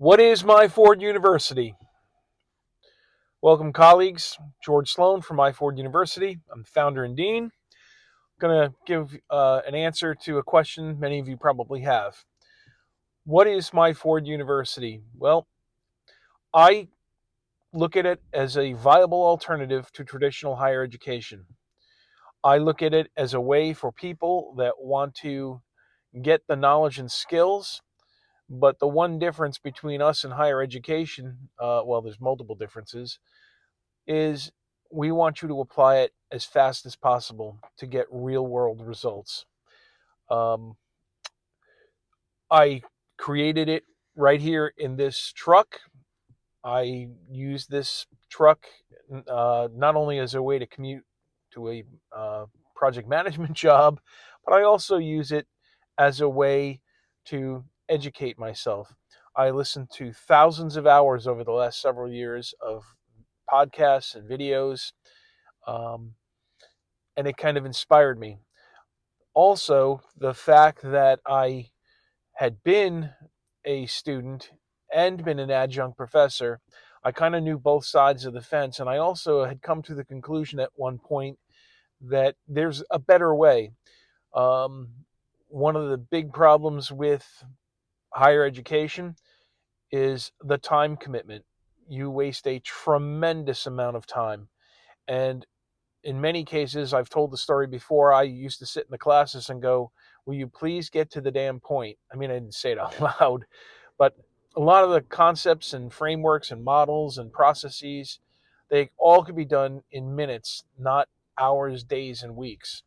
What is Myford University? Welcome, colleagues. George Sloan from Myford University. I'm founder and dean. I'm going to give an answer to a question many of you probably have. What is Myford University? Well, I look at it as a viable alternative to traditional higher education. I look at it as a way for people that want to get the knowledge and skills. But the one difference between us and higher education, well, there's multiple differences, is we want you to apply it as fast as possible to get real world results. Um, I created it right here in this truck. I use this truck not only as a way to commute to a project management job, but I also use it as a way to educate myself. I listened to thousands of hours over the last several years of podcasts and videos, um, and it kind of inspired me. Also, the fact that I had been a student and been an adjunct professor, I kind of knew both sides of the fence. And I also had come to the conclusion at one point that there's a better way. Um, One of the big problems with higher education is the time commitment. You waste a tremendous amount of time. And in many cases, I've told the story before, I used to sit in the classes and go, will you please get to the damn point? I mean, I didn't say it out loud, but a lot of the concepts and frameworks and models and processes, they all could be done in minutes, not hours, days, and weeks.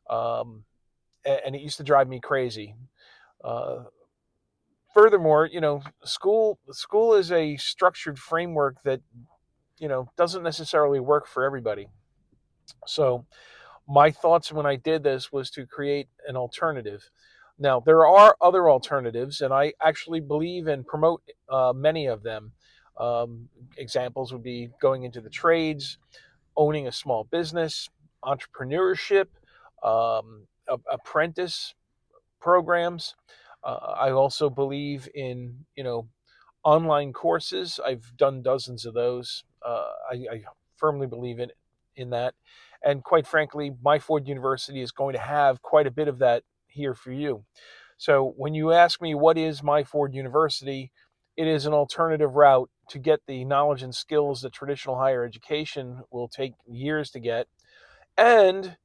Um, and it used to drive me crazy. Uh, Furthermore, school is a structured framework that doesn't necessarily work for everybody. So my thoughts when I did this was to create an alternative. Now, there are other alternatives, and I actually believe and promote many of them. Examples would be going into the trades, owning a small business, entrepreneurship, apprentice programs. I also believe in online courses. I've done dozens of those. I firmly believe in that, and quite frankly, Myford University is going to have quite a bit of that here for you. So when you ask me what is Myford University, it is an alternative route to get the knowledge and skills that traditional higher education will take years to get, and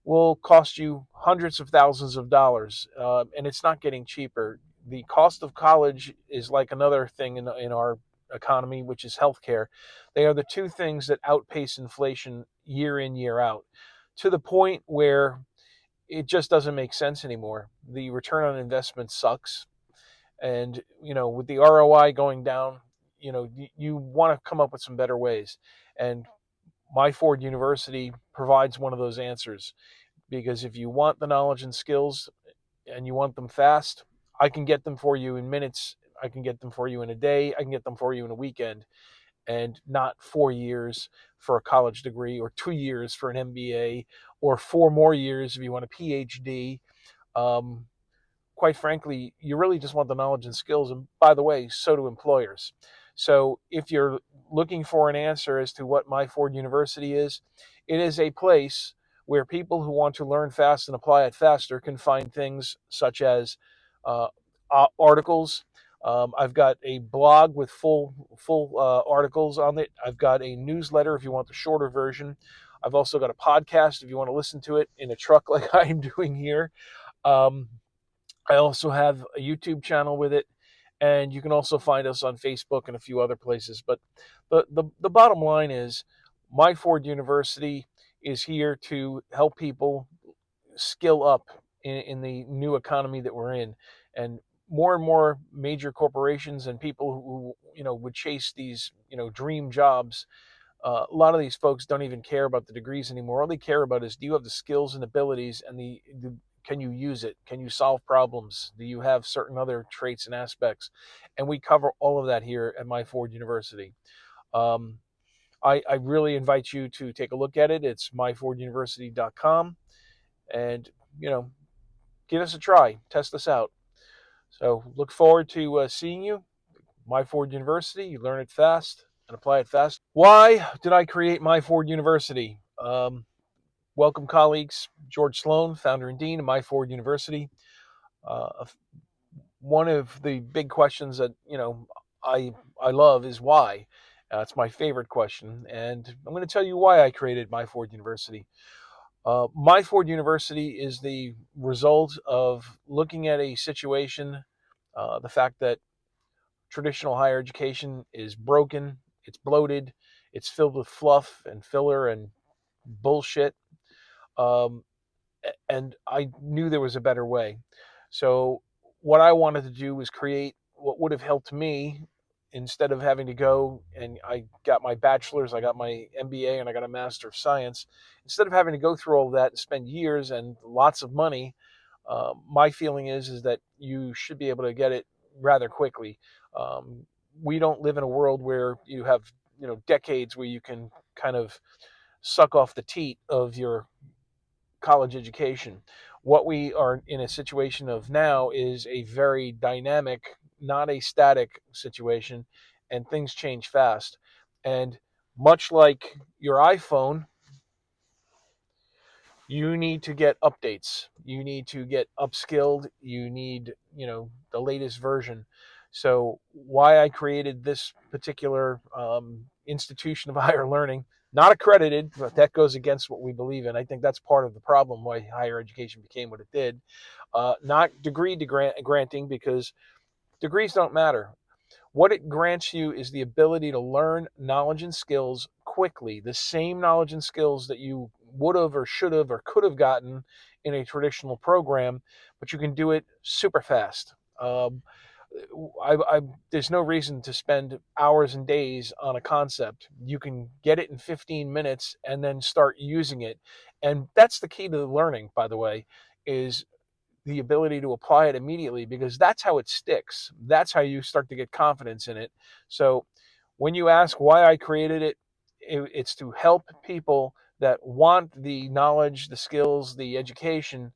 will cost you hundreds of thousands of dollars, and it's not getting cheaper. The cost of college is like another thing in our economy, which is healthcare. They are the two things that outpace inflation year in, year out, to the point where it just doesn't make sense anymore. The return on investment sucks. And, with the ROI going down, you want to come up with some better ways. And Myford University provides one of those answers, because if you want the knowledge and skills and you want them fast, I can get them for you in minutes. I can get them for you in a day. I can get them for you in a weekend, and not 4 years for a college degree, or 2 years for an MBA, or 4 more years if you want a PhD. Um, Quite frankly, you really just want the knowledge and skills. And by the way, so do employers. So if you're looking for an answer as to what Myford University is, it is a place where people who want to learn fast and apply it faster can find things such as uh, articles. I've got a blog with full articles on it. I've got a newsletter if you want the shorter version. I've also got a podcast if you want to listen to it in a truck like I'm doing here. Um, I also have a YouTube channel with it, and you can also find us on Facebook and a few other places. But the bottom line is, Myford University is here to help people skill up in the new economy that we're in. And more major corporations and people who would chase these dream jobs, a lot of these folks don't even care about the degrees anymore. All they care about is, do you have the skills and abilities, and can you use it? Can you solve problems? Do you have certain other traits and aspects? And we cover all of that here at Myford University. Um, I really invite you to take a look at it. It's myforduniversity.com, and you know, give us a try, test us out. So look forward to seeing you. Myford University. You learn it fast and apply it fast. Why did I create Myford University? Welcome, colleagues. George Sloan, founder and dean of Myford University. Uh, One of the big questions that I love is why. It's my favorite question, and I'm going to tell you why I created Myford University. Myford University is the result of looking at a situation, the fact that traditional higher education is broken, it's bloated, it's filled with fluff and filler and bullshit. Um, and I knew there was a better way. So what I wanted to do was create what would have helped me instead of having to go and I got my bachelor's, I got my MBA, and I got a master of science. Instead of having to go through all of that and spend years and lots of money, my feeling is that you should be able to get it rather quickly. Um, we don't live in a world where you have decades where you can kind of suck off the teat of your college education. What we are in a situation of now is a very dynamic, not a static situation, and things change fast. And much like your iPhone, you need to get updates. You need to get upskilled. You need, the latest version. So, why I created this particular institution of higher learning, not accredited, but that goes against what we believe in. I think that's part of the problem why higher education became what it did. Not degree granting, because degrees don't matter. What it grants you is the ability to learn knowledge and skills quickly, the same knowledge and skills that you would have or should have or could have gotten in a traditional program, but you can do it super fast. There's no reason to spend hours and days on a concept. You can get it in 15 minutes and then start using it. And that's the key to the learning, by the way, is the ability to apply it immediately, because that's how it sticks. That's how you start to get confidence in it. So when you ask why I created it, it's to help people that want the knowledge, the skills, the education,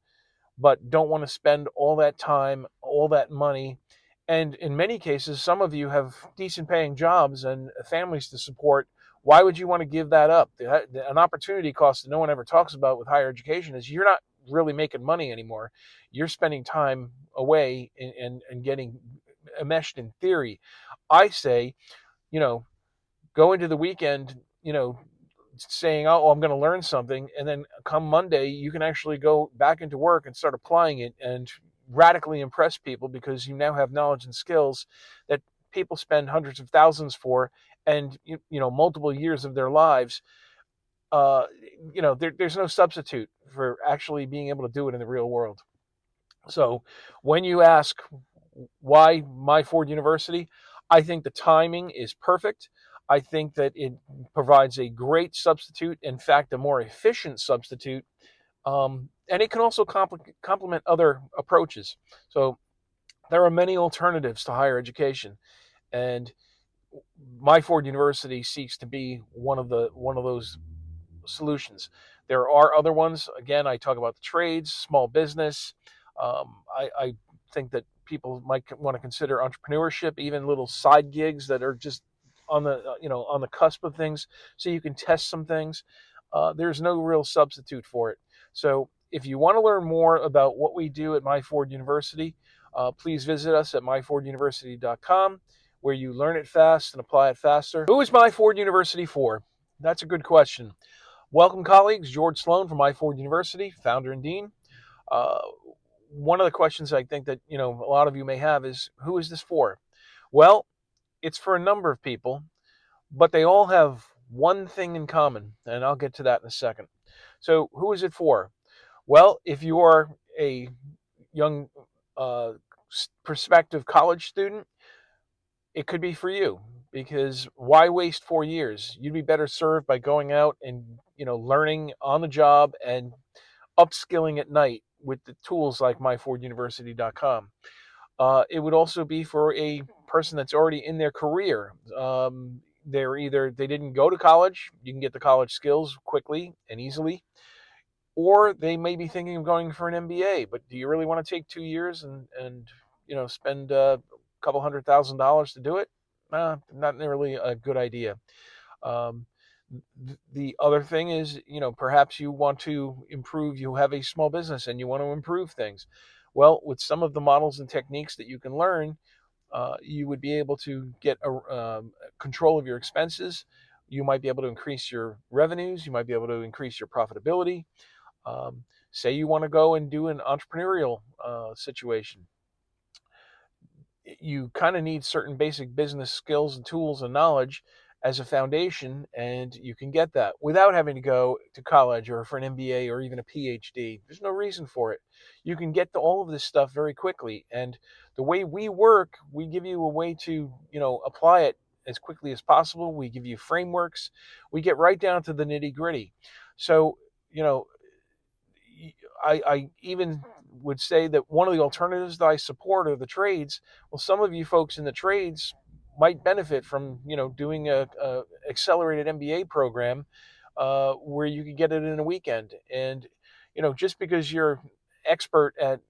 but don't want to spend all that time, all that money. And in many cases, some of you have decent paying jobs and families to support. Why would you want to give that up? An opportunity cost that no one ever talks about with higher education is you're not really making money anymore. You're spending time away and getting enmeshed in theory. I say, you know, go into the weekend, saying, oh, I'm going to learn something. And then come Monday, you can actually go back into work and start applying it and radically impress people, because you now have knowledge and skills that people spend hundreds of thousands for, and, multiple years of their lives. Uh, there's no substitute for actually being able to do it in the real world. So when you ask why Myford University, I think the timing is perfect. I think that it provides a great substitute, in fact, a more efficient substitute, and it can also complement other approaches. So there are many alternatives to higher education, and Myford University seeks to be one of those solutions. There are other ones. Again, I talk about the trades, small business. I think that people might want to consider entrepreneurship, even little side gigs that are just on the cusp of things, so you can test some things. There's no real substitute for it. So if you want to learn more about what we do at Myford University, please visit us at myforduniversity.com, where you learn it fast and apply it faster. Who is Myford University for? That's a good question. Welcome, colleagues. George Sloan from Myford University, founder and dean. Uh, One of the questions I think that a lot of you may have is, who is this for? Well, it's for a number of people, but they all have one thing in common, and I'll get to that in a second. So, who is it for? Well, if you are a young uh, prospective college student, it could be for you, because why waste 4 years? You'd be better served by going out and learning on the job and upskilling at night with the tools like myforduniversity.com. It would also be for a person that's already in their career. They didn't go to college. You can get the college skills quickly and easily, or they may be thinking of going for an MBA. But do you really want to take 2 years and spend a couple $100,000 to do it? not really a good idea. Um, the other thing is, perhaps you want to improve, you have a small business and you want to improve things. Well, with some of the models and techniques that you can learn, you would be able to get control of your expenses. You might be able to increase your revenues. You might be able to increase your profitability. Um, Say you want to go and do an entrepreneurial situation, you kind of need certain basic business skills and tools and knowledge as a foundation, and you can get that without having to go to college or for an MBA or even a PhD. There's no reason for it. You can get to all of this stuff very quickly, and the way we work, we give you a way to, apply it as quickly as possible. We give you frameworks. We get right down to the nitty gritty. So, you know, I even would say that one of the alternatives that I support are the trades. Well, some of you folks in the trades might benefit from, doing a accelerated MBA program where you could get it in a weekend. And, just because you're expert at,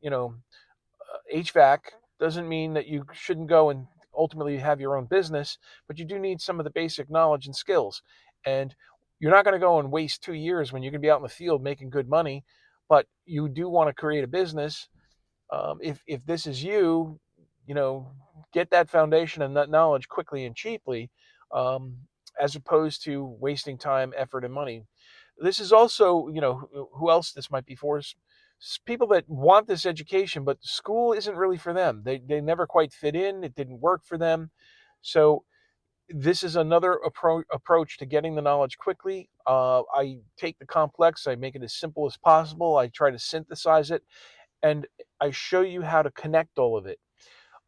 HVAC doesn't mean that you shouldn't go and ultimately have your own business, but you do need some of the basic knowledge and skills. And you're not going to go and waste 2 years when you can be out in the field making good money, but you do want to create a business. If this is you, you know, get that foundation and that knowledge quickly and cheaply, um, as opposed to wasting time, effort, and money. This is also, who else this might be for is people that want this education, but school isn't really for them. They never quite fit in. It didn't work for them. So this is another approach to getting the knowledge quickly. I take the complex, I make it as simple as possible. I try to synthesize it, and I show you how to connect all of it.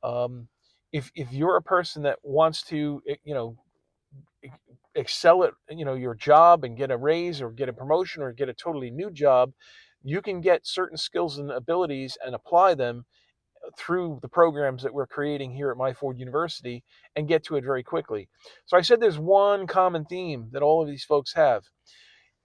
Um, if you're a person that wants to, excel at, your job and get a raise or get a promotion or get a totally new job, you can get certain skills and abilities and apply them through the programs that we're creating here at Myford University and get to it very quickly. So I said there's one common theme that all of these folks have.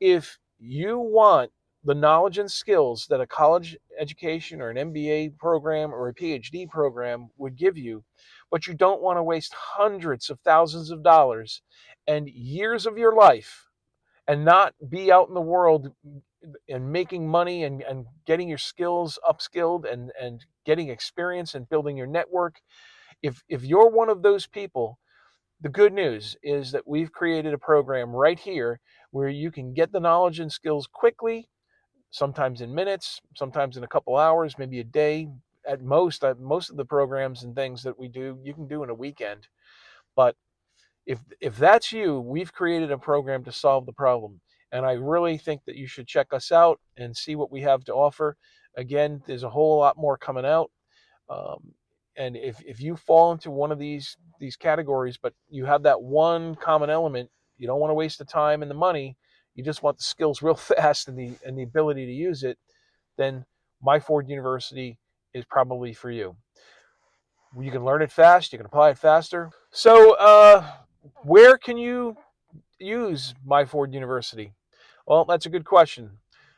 If you want the knowledge and skills that a college education or an MBA program or a PhD program would give you, but you don't want to waste hundreds of thousands of dollars and years of your life and not be out in the world and making money and getting your skills upskilled and getting experience and building your network. If you're one of those people, the good news is that we've created a program right here where you can get the knowledge and skills quickly, sometimes in minutes, sometimes in a couple hours, maybe a day. At most of the programs and things that we do, you can do in a weekend. But if that's you, we've created a program to solve the problem. And I really think that you should check us out and see what we have to offer. Again, there's a whole lot more coming out. Um, and if you fall into one of these categories, but you have that one common element, you don't want to waste the time and the money. You just want the skills real fast and the ability to use it. Then Myford University is probably for you. You can learn it fast. You can apply it faster. So, where can you use Myford University? Well, that's a good question,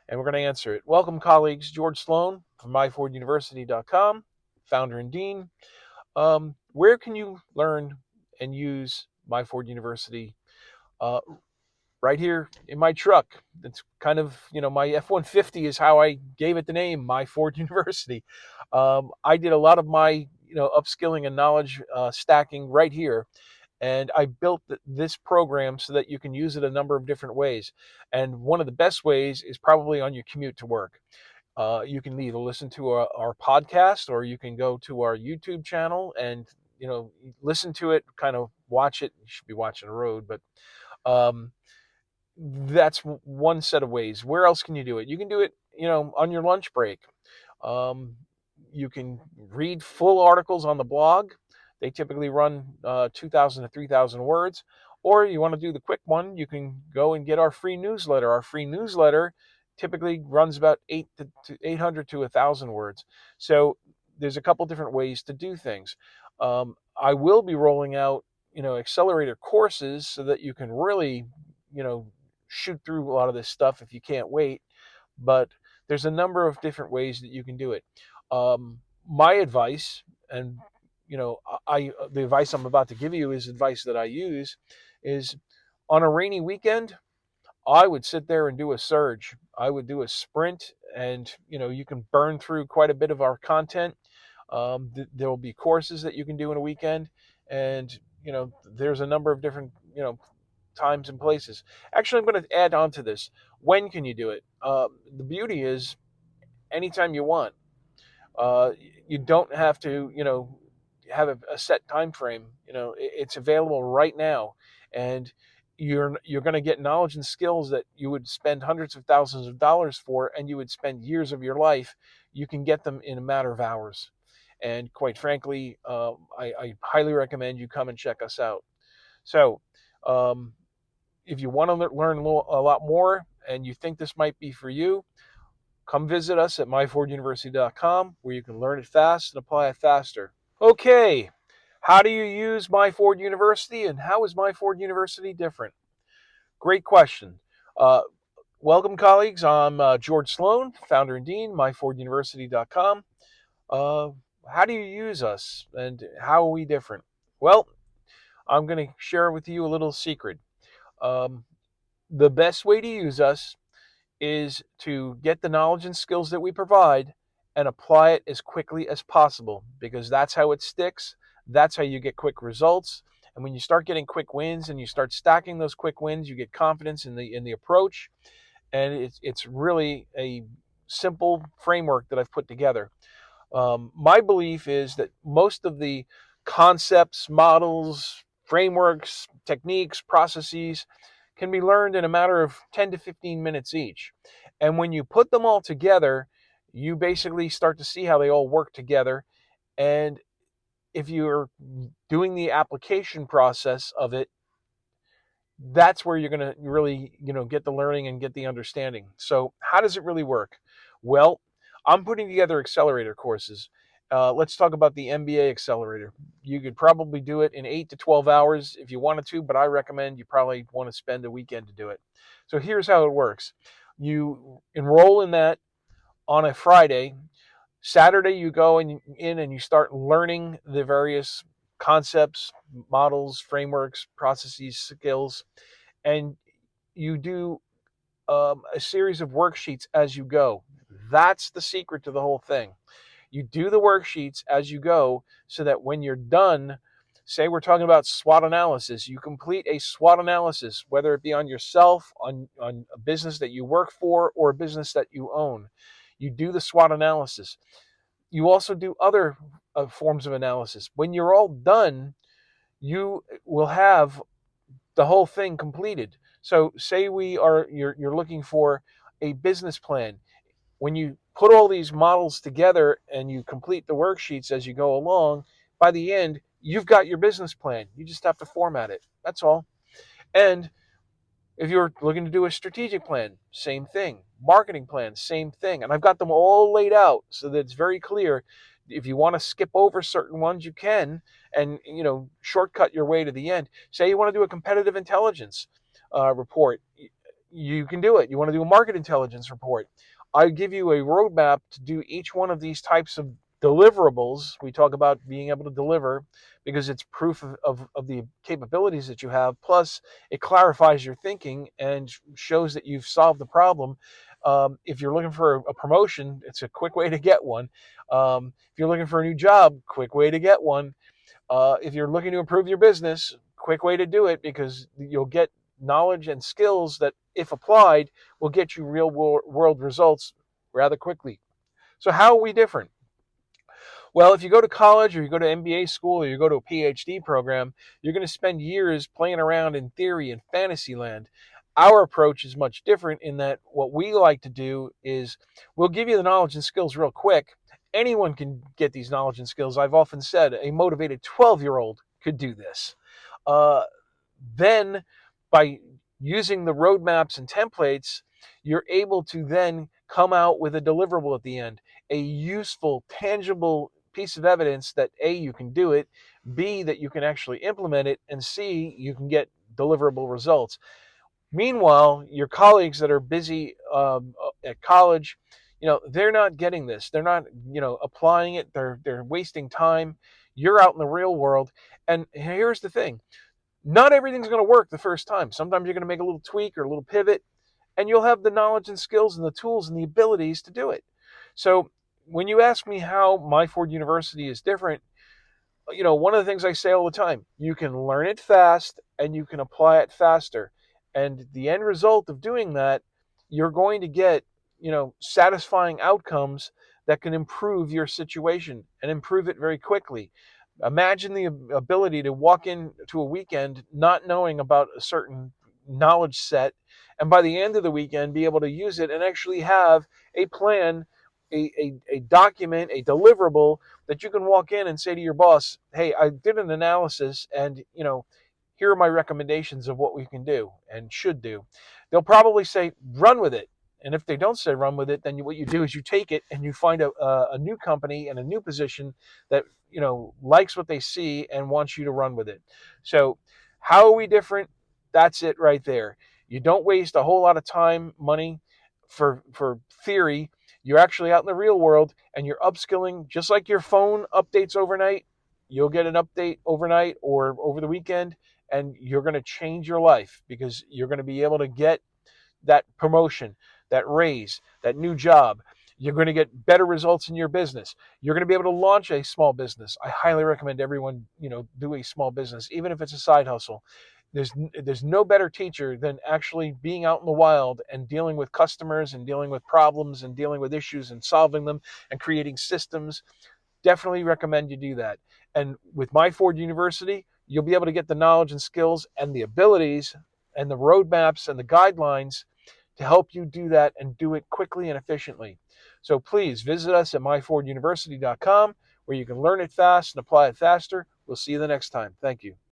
and we're going to answer it. Welcome, colleagues. George Sloan from myforduniversity.com, founder and dean. Where can you learn and use Myford University? Uh, right here in my truck. It's kind of, my F-150 is how I gave it the name, Myford University. I did a lot of my, upskilling and knowledge stacking right here. And I built this program so that you can use it a number of different ways. And one of the best ways is probably on your commute to work. You can either listen to our podcast or you can go to our YouTube channel and, listen to it, kind of watch it. You should be watching the road, but um, that's one set of ways. Where else can you do it? You can do it, on your lunch break. Um, you can read full articles on the blog. They typically run 2,000 to 3,000 words. Or you want to do the quick one, you can go and get our free newsletter. Our free newsletter typically runs about 800 to 1,000 words. So there's a couple different ways to do things. I will be rolling out, accelerator courses so that you can really, you know, shoot through a lot of this stuff if you can't wait. But there's a number of different ways that you can do it. My advice, and the advice I'm about to give you is advice that I use. Is on a rainy weekend, I would sit there and do a surge. I would do a sprint, and you can burn through quite a bit of our content. There will be courses that you can do in a weekend, and there's a number of different times and places. Actually, I'm going to add on to this. When can you do it? The beauty is anytime you want. Uh, you don't have to, have a set time frame. It's available right now, and you're going to get knowledge and skills that you would spend hundreds of thousands of dollars for, and you would spend years of your life. You can get them in a matter of hours. And quite frankly, I highly recommend you come and check us out. So, um, if you want to learn a lot more and you think this might be for you, come visit us at myforduniversity.com, where you can learn it fast and apply it faster. Okay, how do you use Myford University, and how is Myford University different? Great question. Uh, Welcome, colleagues. I'm George Sloan, founder and dean, myforduniversity.com. Uh, how do you use us, and how are we different? Well, I'm going to share with you a little secret. Um, the best way to use us is to get the knowledge and skills that we provide and apply it as quickly as possible, because that's how it sticks. That's how you get quick results. And when you start getting quick wins and you start stacking those quick wins, you get confidence in the approach. And it's really a simple framework that I've put together. My belief is that most of the concepts, models, frameworks, techniques, processes can be learned in a matter of 10 to 15 minutes each. And when you put them all together, you basically start to see how they all work together. And if you're doing the application process of it, that's where you're going to really, get the learning and get the understanding. So how does it really work? Well, I'm putting together accelerator courses. Let's talk about the MBA accelerator. You could probably do it in 8 to 12 hours if you wanted to, but I recommend you probably want to spend a weekend to do it. So here's how it works. You enroll in that on a Friday. Saturday, you go in and you start learning the various concepts, models, frameworks, processes, skills, and you do a series of worksheets as you go. That's the secret to the whole thing. You do the worksheets as you go so that when you're done, say we're talking about SWOT analysis, you complete a SWOT analysis, whether it be on yourself, on a business that you work for, or a business that you own. You do the SWOT analysis. You also do other forms of analysis. When you're all done, you will have the whole thing completed. So say you're looking for a business plan. When you put all these models together and you complete the worksheets as you go along, by the end, you've got your business plan. You just have to format it. That's all. And if you're looking to do a strategic plan, same thing. Marketing plan, same thing. And I've got them all laid out so that it's very clear. If you want to skip over certain ones, you can, and shortcut your way to the end. Say you want to do a competitive intelligence report, you can do it. You want to do a market intelligence report. I give you a roadmap to do each one of these types of deliverables. We talk about being able to deliver because it's proof of the capabilities that you have. Plus, it clarifies your thinking and shows that you've solved the problem. If you're looking for a promotion, it's a quick way to get one. If you're looking for a new job, quick way to get one. If you're looking to improve your business, quick way to do it, because you'll get knowledge and skills that, if applied, will get you real world results rather quickly. So how are we different? Well, if you go to college or you go to MBA school or you go to a PhD program, you're going to spend years playing around in theory and fantasy land. Our approach is much different in that what we like to do is we'll give you the knowledge and skills real quick. Anyone can get these knowledge and skills. I've often said a motivated 12-year-old could do this. Uh, then, by using the roadmaps and templates, you're able to then come out with a deliverable at the end, a useful, tangible piece of evidence that A, you can do it, B, that you can actually implement it, and C, you can get deliverable results. Meanwhile, your colleagues that are busy at college, they're not getting this. They're not, applying it. They're wasting time. You're out in the real world. And here's the thing, not everything's going to work the first time. Sometimes you're going to make a little tweak or a little pivot, and you'll have the knowledge and skills and the tools and the abilities to do it. So when you ask me how Myford University is different, one of the things I say all the time, you can learn it fast and you can apply it faster. And the end result of doing that, you're going to get, satisfying outcomes that can improve your situation and improve it very quickly. Imagine the ability to walk into a weekend not knowing about a certain knowledge set, and by the end of the weekend, be able to use it and actually have a plan, a document, a deliverable that you can walk in and say to your boss, hey, I did an analysis and, here are my recommendations of what we can do and should do. They'll probably say, run with it. And if they don't say run with it, then what you do is you take it and you find a new company and a new position that, likes what they see and wants you to run with it. So how are we different? That's it right there. You don't waste a whole lot of time, money for theory. You're actually out in the real world and you're upskilling just like your phone updates overnight. You'll get an update overnight or over the weekend, and you're going to change your life because you're going to be able to get that promotion, that raise, that new job. You're going to get better results in your business. You're going to be able to launch a small business. I highly recommend everyone, do a small business, even if it's a side hustle. There's no better teacher than actually being out in the wild and dealing with customers and dealing with problems and dealing with issues and solving them and creating systems. Definitely recommend you do that. And with Myford University, you'll be able to get the knowledge and skills and the abilities and the roadmaps and the guidelines to help you do that and do it quickly and efficiently. So please visit us at myforduniversity.com where you can learn it fast and apply it faster. We'll see you the next time. Thank you.